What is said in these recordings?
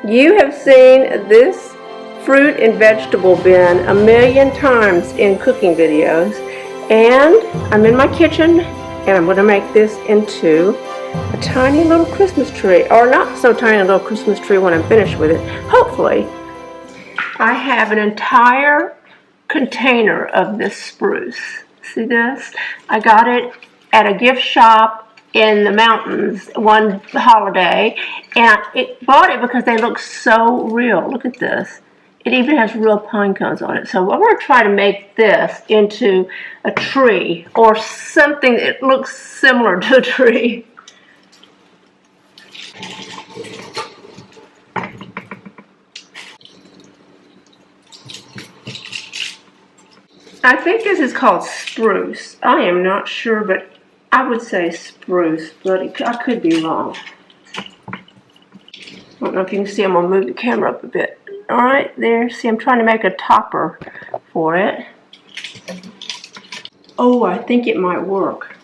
You have seen this fruit and vegetable bin a million times in cooking videos, and I'm in my kitchen and I'm going to make this into a tiny little Christmas tree, or not so tiny little Christmas tree when I'm finished with it, hopefully. I have an entire container of this spruce. See this? I got it at a gift shop in the mountains one holiday, and bought it because they look so real. Look at this. It even has real pine cones on it. So I'm going to try to make this into a tree or something that looks similar to a tree. I think this is called spruce. I am not sure, but I would say spruce, but I could be wrong. I don't know if you can see. I'm going to move the camera up a bit. All right, there. See, I'm trying to make a topper for it. Oh, I think it might work.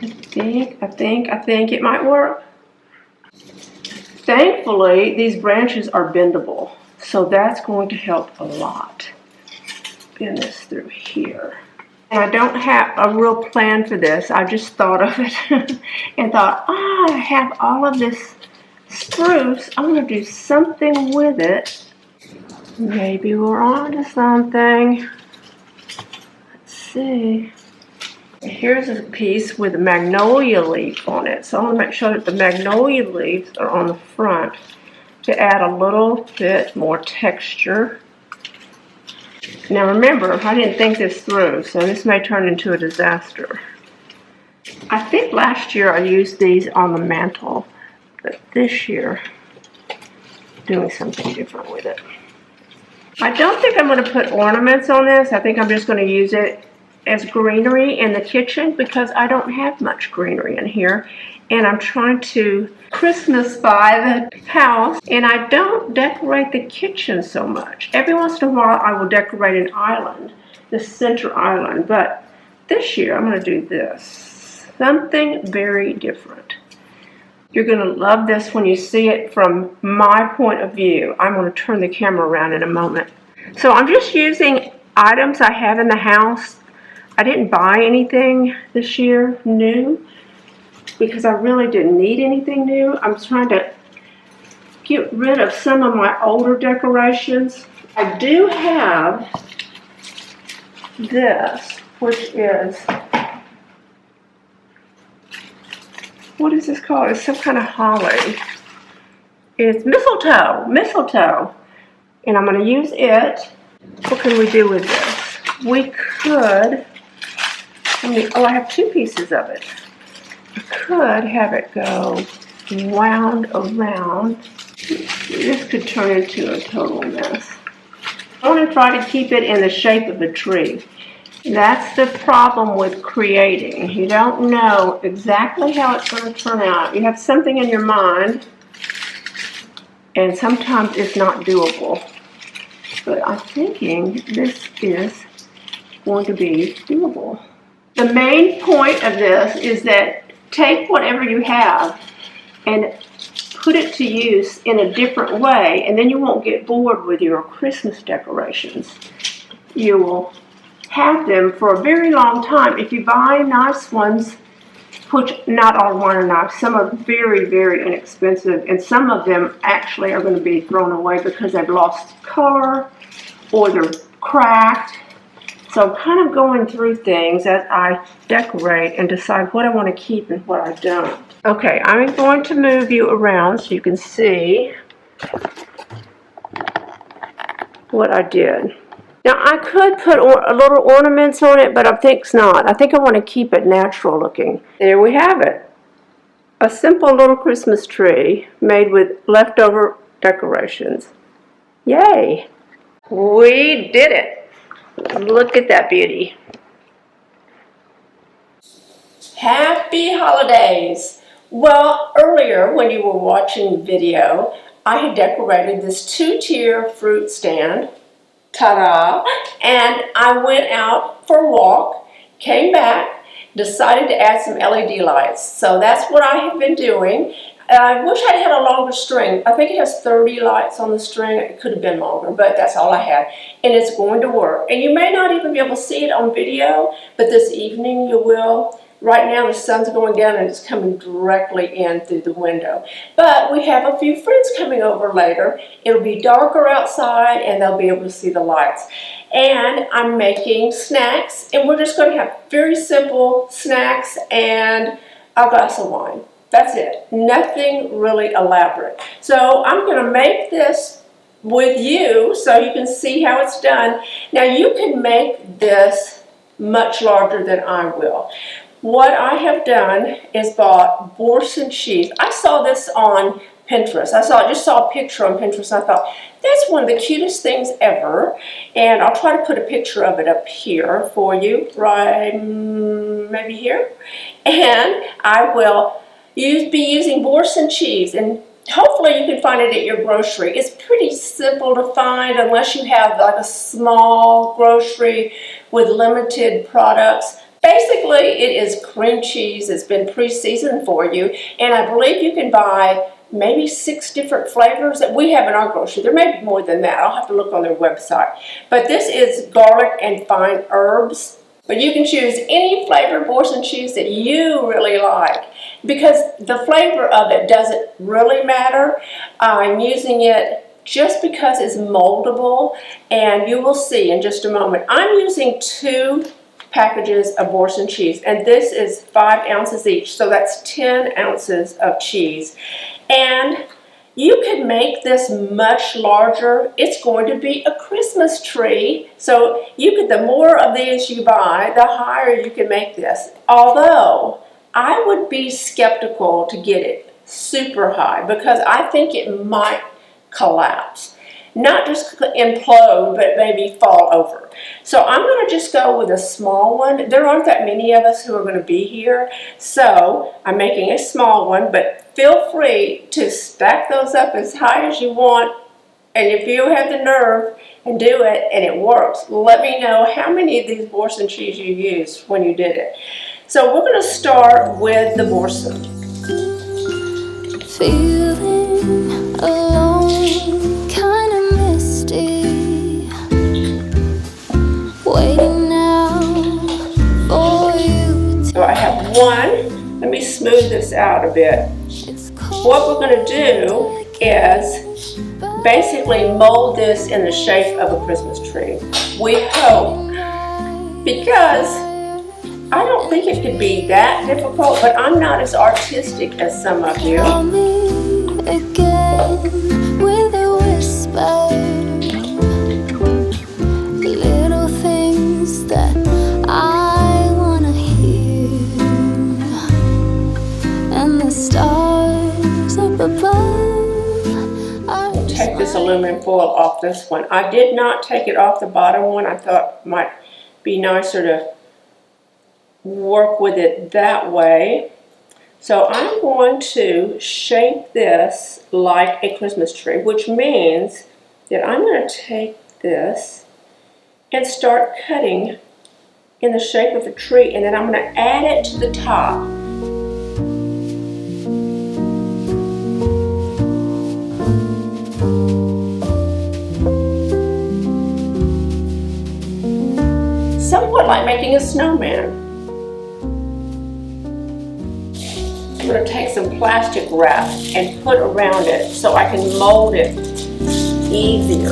I think it might work. Thankfully, these branches are bendable, so that's going to help a lot. Bend this through here. And I don't have a real plan for this. I just thought of it and thought, I have all of this spruce. I'm going to do something with it. Maybe we're on to something. Let's see. Here's a piece with a magnolia leaf on it. So I'm going to make sure that the magnolia leaves are on the front to add a little bit more texture. Now remember, I didn't think this through, so this may turn into a disaster. I think last year I used these on the mantle, but this year, doing something different with it. I don't think I'm going to put ornaments on this. I think I'm just going to use it as greenery in the kitchen because I don't have much greenery in here. And I'm trying to Christmasify the house, and I don't decorate the kitchen so much. Every once in a while I will decorate an island, the center island, but this year I'm going to do this. Something very different. You're going to love this when you see it from my point of view. I'm going to turn the camera around in a moment. So I'm just using items I have in the house. I didn't buy anything this year new, because I really didn't need anything new. I'm trying to get rid of some of my older decorations. I do have this, which is, what is this called? It's some kind of holly. It's mistletoe. And I'm going to use it. What can we do with this? We could, I have two pieces of it. Could have it go wound around. This could turn into a total mess. I want to try to keep it in the shape of a tree. That's the problem with creating. You don't know exactly how it's going to turn out. You have something in your mind, and sometimes it's not doable. But I'm thinking this is going to be doable. The main point of this is that take whatever you have and put it to use in a different way, and then you won't get bored with your Christmas decorations. You will have them for a very long time. If you buy nice ones, which not all of mine are nice, some are very, very inexpensive, and some of them actually are going to be thrown away because they've lost color or they're cracked. So I'm kind of going through things as I decorate and decide what I want to keep and what I don't. Okay, I'm going to move you around so you can see what I did. Now I could put a little ornaments on it, but I think not. I think I want to keep it natural looking. There we have it. A simple little Christmas tree made with leftover decorations. Yay! We did it! Look at that beauty. Happy holidays! Well, earlier when you were watching the video, I had decorated this 2-tier fruit stand. Ta-da! And I went out for a walk, came back, decided to add some LED lights. So that's what I have been doing. I wish I'd had a longer string. I think it has 30 lights on the string. It could have been longer, but that's all I had. And it's going to work. And you may not even be able to see it on video, but this evening you will. Right now the sun's going down and it's coming directly in through the window. But we have a few friends coming over later. It'll be darker outside and they'll be able to see the lights. And I'm making snacks, and we're just going to have very simple snacks and a glass of wine. That's it. Nothing really elaborate. So I'm going to make this with you so you can see how it's done. Now you can make this much larger than I will. What I have done is bought Boursin cheese. I saw this on Pinterest. I just saw a picture on Pinterest and I thought, that's one of the cutest things ever. And I'll try to put a picture of it up here for you, right maybe here. And I will be using Boursin cheese, and hopefully you can find it at your grocery. It's pretty simple to find unless you have like a small grocery with limited products. Basically, it is cream cheese that's been pre-seasoned for you, and I believe you can buy maybe 6 different flavors that we have in our grocery. There may be more than that. I'll have to look on their website. But this is garlic and fine herbs. But you can choose any flavor Boursin cheese that you really like, because the flavor of it doesn't really matter. I'm using it just because it's moldable, and you will see in just a moment. I'm using 2 packages of Boursin cheese, and this is 5 ounces each, so that's 10 ounces of cheese. And you can make this much larger. It's going to be a Christmas tree, so the more of these you buy, the higher you can make this. Although I would be skeptical to get it super high because I think it might collapse. Not just implode, but maybe fall over. So I'm going to just go with a small one. There aren't that many of us who are going to be here, so I'm making a small one, but feel free to stack those up as high as you want. And if you have the nerve and do it and it works, let me know how many of these Boursin cheese you used when you did it. So we're going to start with the Boursin. Feeling alone, kind of misty, waiting now for you. So I have one. Let me smooth this out a bit. What we're going to do is basically mold this in the shape of a Christmas tree. We hope, because I don't think it could be that difficult, but I'm not as artistic as some of you. Call me again with a whisper, little things that I wanna hear, and the stars up above are. Take this aluminum foil off this one. I did not take it off the bottom one. I thought it might be nicer to work with it that way. So I'm going to shape this like a Christmas tree, which means that I'm going to take this and start cutting in the shape of a tree, and then I'm going to add it to the top. Somewhat like making a snowman. I'm going to take some plastic wrap and put around it so I can mold it easier.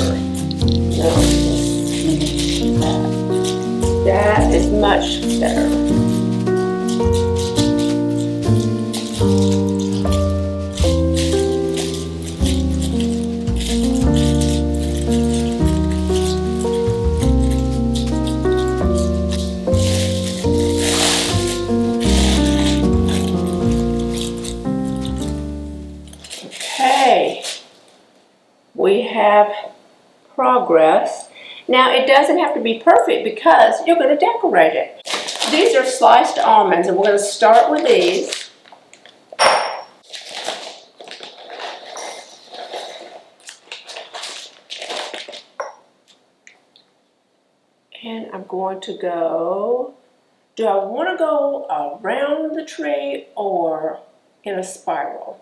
That is much better. We have progress. Now it doesn't have to be perfect because you're going to decorate it. These are sliced almonds, and we're going to start with these. And I'm going to go, do I want to go around the tree or in a spiral?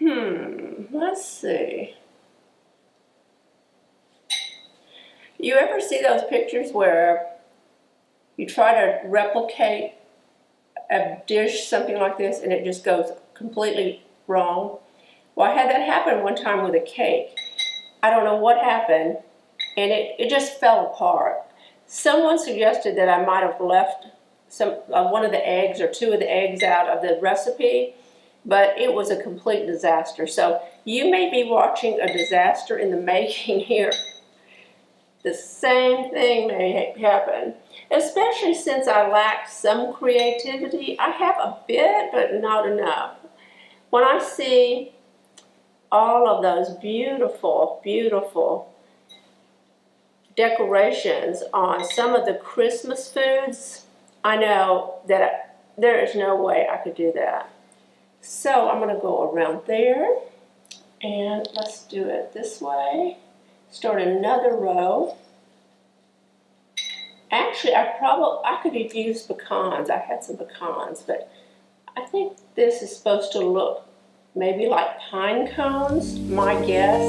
Let's see. You ever see those pictures where you try to replicate a dish, something like this, and it just goes completely wrong? Well, I had that happen one time with a cake. I don't know what happened, and it just fell apart. Someone suggested that I might have left one of the eggs or two of the eggs out of the recipe, but it was a complete disaster. So you may be watching a disaster in the making here. The same thing may happen, especially since I lack some creativity. I have a bit, but not enough. When I see all of those beautiful, beautiful decorations on some of the Christmas foods, I know that there is no way I could do that. So I'm going to go around there, and let's do it this way. Start another row. Actually, I could have used pecans. I had some pecans, but I think this is supposed to look maybe like pine cones, my guess.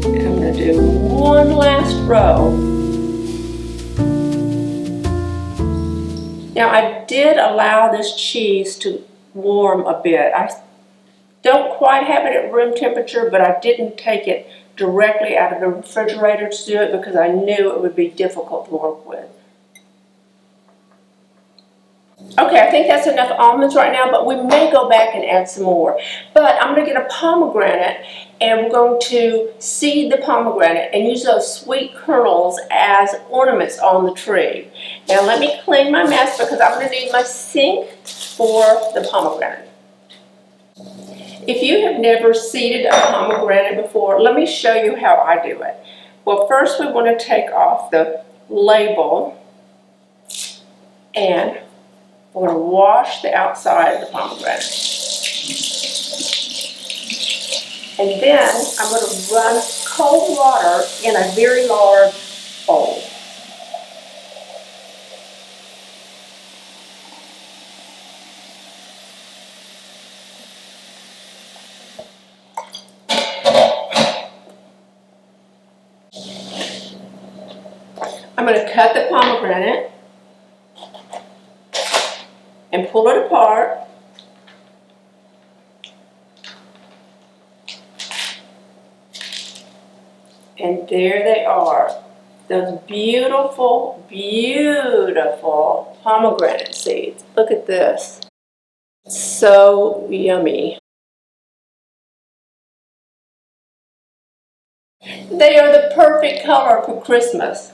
And I'm going to do one last row. Now, I did allow this cheese to warm a bit. I don't quite have it at room temperature, but I didn't take it directly out of the refrigerator to do it because I knew it would be difficult to work with. Okay, I think that's enough almonds right now, but we may go back and add some more. But I'm going to get a pomegranate, and we're going to seed the pomegranate and use those sweet kernels as ornaments on the tree. Now let me clean my mess because I'm going to need my sink for the pomegranate. If you have never seeded a pomegranate before, let me show you how I do it. Well, first we want to take off the label, and we're going to wash the outside of the pomegranate. And then I'm going to run cold water in a very large bowl. I'm going to cut the pomegranate and pull it apart. And there they are, those beautiful, beautiful pomegranate seeds. Look at this. So yummy. They are the perfect color for Christmas.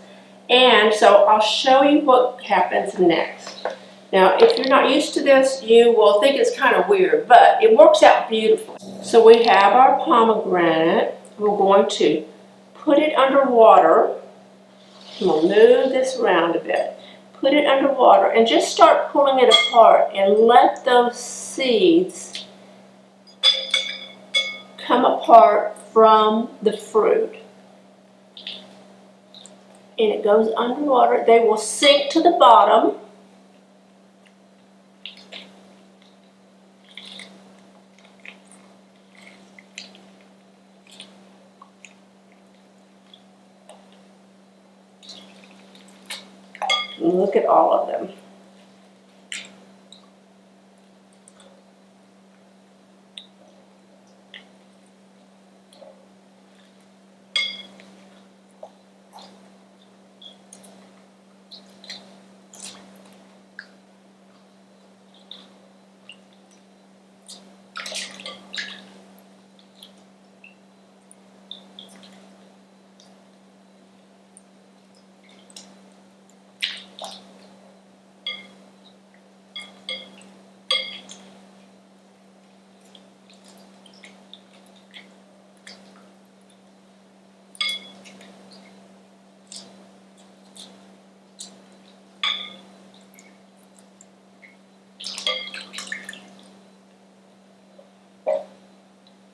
And so I'll show you what happens next. Now, if you're not used to this, you will think it's kind of weird, but it works out beautifully. So we have our pomegranate. We're going to put it under water. I'm going to move this around a bit. Put it under water and just start pulling it apart and let those seeds come apart from the fruit. And it goes underwater. They will sink to the bottom. Look at all of them.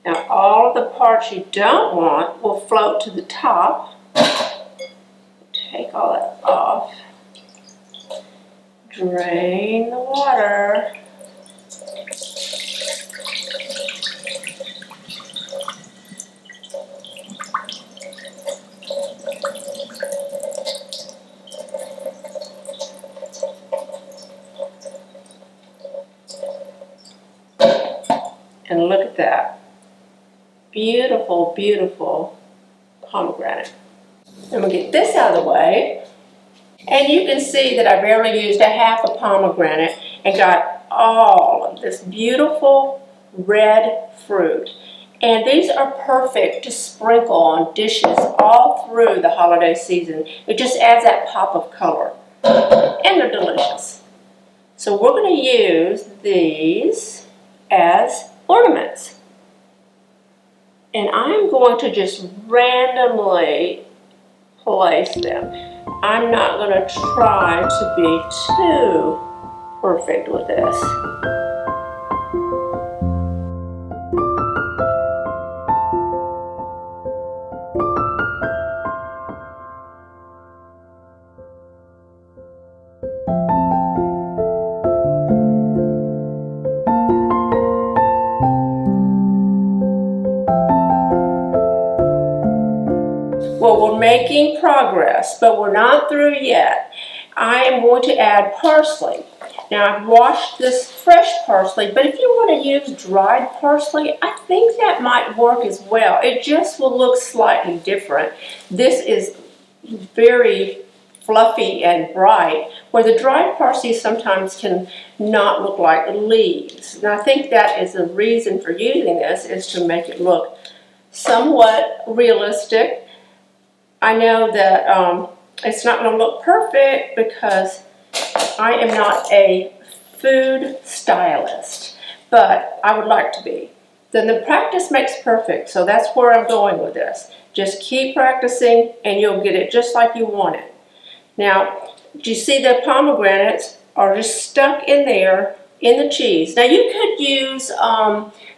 Now all of the parts you don't want will float to the top. Take all that off. Drain the water. And look at that. Beautiful, beautiful pomegranate. I'm gonna get this out of the way. And you can see that I barely used a half a pomegranate and got all of this beautiful red fruit. And these are perfect to sprinkle on dishes all through the holiday season. It just adds that pop of color. And they're delicious. So we're going to use these as ornaments. And I'm going to just randomly place them. I'm not going to try to be too perfect with this. Well, we're making progress, but we're not through yet. I am going to add parsley. Now, I've washed this fresh parsley, but if you want to use dried parsley, I think that might work as well. It just will look slightly different. This is very fluffy and bright, where the dried parsley sometimes can not look like leaves. And I think that is the reason for using this, is to make it look somewhat realistic. I know that it's not going to look perfect because I am not a food stylist, but I would like to be. Then the practice makes perfect, so that's where I'm going with this. Just keep practicing and you'll get it just like you want it. Now, do you see the pomegranates are just stuck in there in the cheese? Now you could use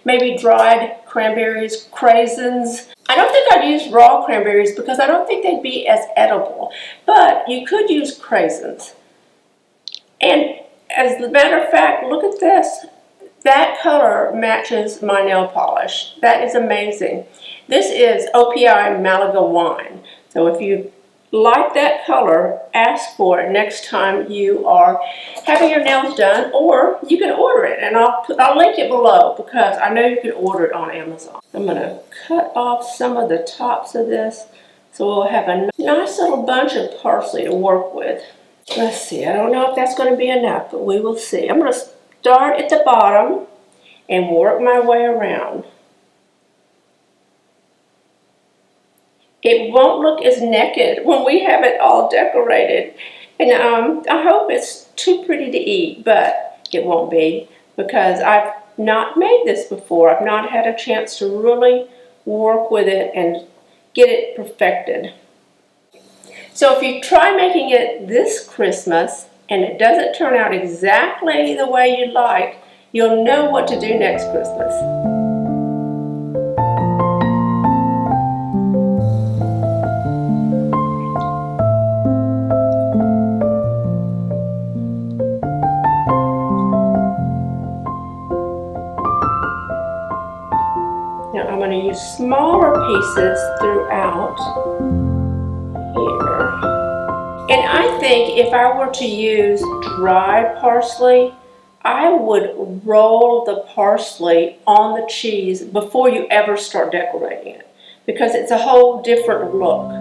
maybe dried cranberries, craisins. I don't think I'd use raw cranberries because I don't think they'd be as edible, but you could use craisins. And as a matter of fact, look at this. That color matches my nail polish. That is amazing. This is OPI Malaga wine. So if you like that color, ask for it next time you are having your nails done, or you can order it, and I'll link it below because I know you can order it on Amazon. I'm going to cut off some of the tops of this so we'll have a nice little bunch of parsley to work with. Let's see, I don't know if that's going to be enough, but we will see. I'm going to start at the bottom and work my way around. It won't look as naked when we have it all decorated. And I hope it's too pretty to eat, but it won't be because I've not made this before. I've not had a chance to really work with it and get it perfected. So if you try making it this Christmas and it doesn't turn out exactly the way you like, you'll know what to do next Christmas. Now I'm going to use smaller pieces throughout here. And I think if I were to use dry parsley, I would roll the parsley on the cheese before you ever start decorating it, because it's a whole different look.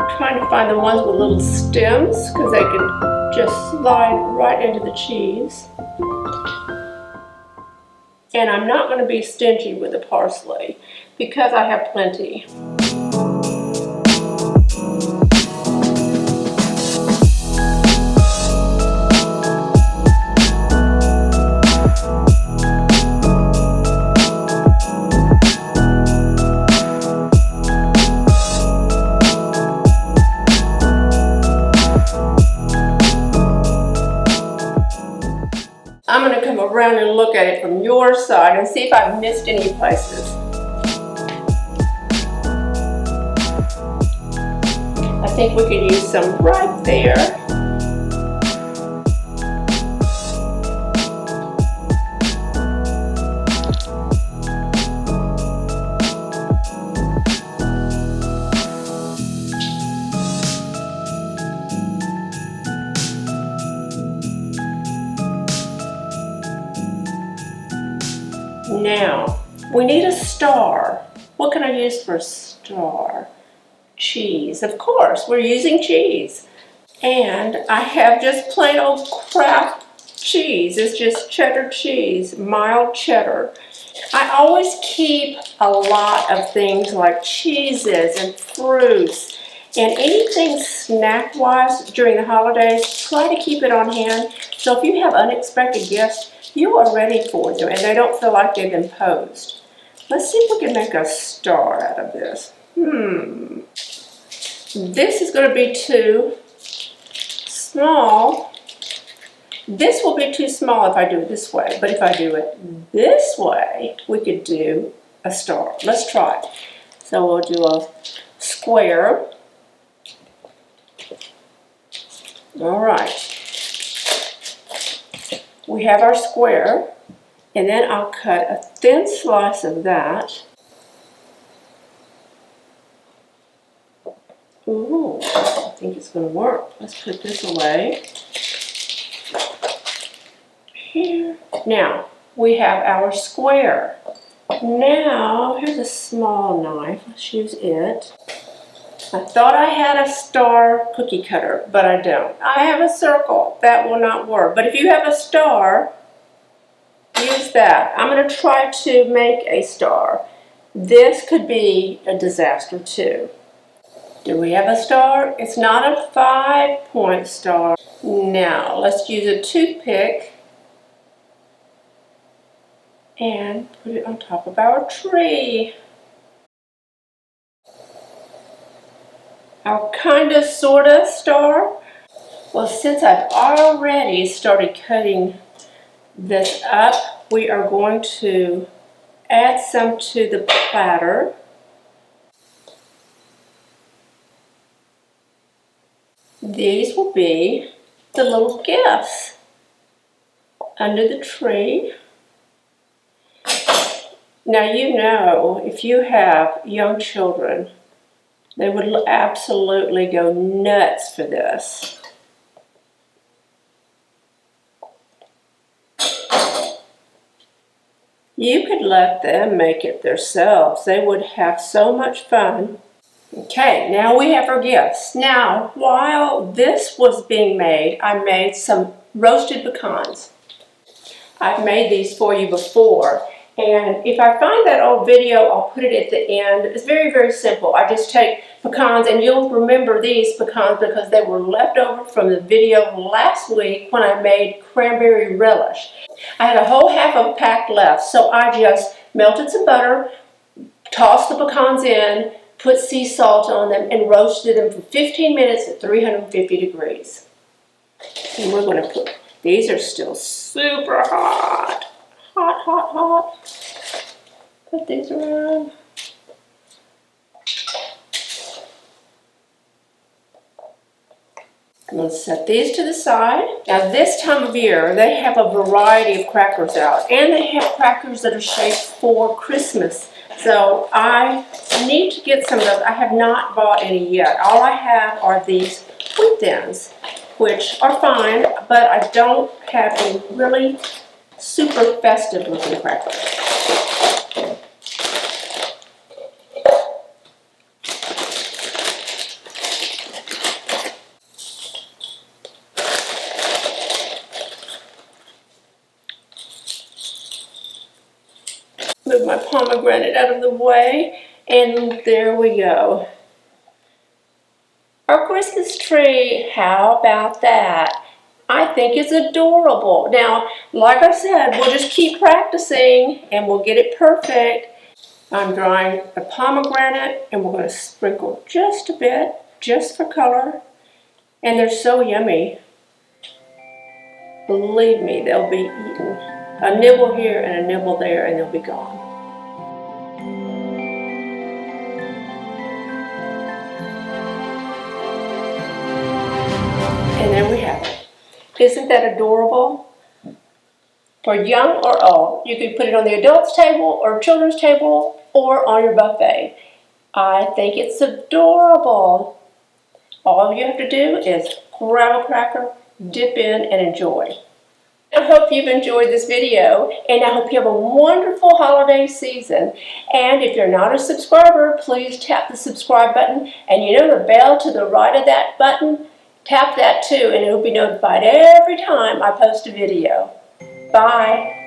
I'm trying to find the ones with little stems because they can just slide right into the cheese. And I'm not going to be stingy with the parsley because I have plenty. I'm going to come around and look at it from your side and see if I've missed any places. think we could use some right there. Now, we need a star. What can I use for a star? Cheese, of course, we're using cheese. And I have just plain old Kraft cheese. It's just cheddar cheese, mild cheddar. I always keep a lot of things like cheeses and fruits and anything snack-wise during the holidays, try to keep it on hand. So if you have unexpected guests, you are ready for them and they don't feel like they've been posed. Let's see if we can make a star out of this. This is going to be too small. This will be too small if I do it this way, but if I do it this way, we could do a star. Let's try it. So we'll do a square. All right. We have our square, and then I'll cut a thin slice of that. Ooh, I think it's going to work. Let's put this away. Here. Now, we have our square. Now, here's a small knife. Let's use it. I thought I had a star cookie cutter, but I don't. I have a circle. That will not work. But if you have a star, use that. I'm going to try to make a star. This could be a disaster too. Do we have a star? It's not a 5-point star. Now, let's use a toothpick and put it on top of our tree. Our kinda sorta star. Well, since I've already started cutting this up, we are going to add some to the platter. These will be the little gifts under the tree. Now you know, if you have young children, they would absolutely go nuts for this. You could let them make it themselves. They would have so much fun. Okay, now we have our gifts. Now, while this was being made, I made some roasted pecans. I've made these for you before. And if I find that old video, I'll put it at the end. It's very, very simple. I just take pecans, and you'll remember these pecans because they were left over from the video last week when I made cranberry relish. I had a whole half of a pack left, so I just melted some butter, tossed the pecans in, put sea salt on them, and roasted them for 15 minutes at 350 degrees. And we're going to put, these are still super hot. Hot, hot, hot. Put these around. I'm going to set these to the side. Now this time of year, they have a variety of crackers out, and they have crackers that are shaped for Christmas. So I need to get some of those. I have not bought any yet. All I have are these wheat thins, which are fine, but I don't have any really super festive looking crackers. Move my pomegranate out of the way, and there we go. Our Christmas tree, how about that? I think it's adorable. Now, like I said, we'll just keep practicing and we'll get it perfect. I'm drawing a pomegranate and we're going to sprinkle just a bit, just for color. And they're so yummy. Believe me, they'll be eaten. A nibble here and a nibble there and they'll be gone. And there we have it. Isn't that adorable? For young or old, you could put it on the adults' table or children's table or on your buffet. I think it's adorable. All you have to do is grab a cracker, dip in, and enjoy. I hope you've enjoyed this video, and I hope you have a wonderful holiday season. And if you're not a subscriber, please tap the subscribe button, and you know the bell to the right of that button? Tap that too, and you'll be notified every time I post a video. Bye.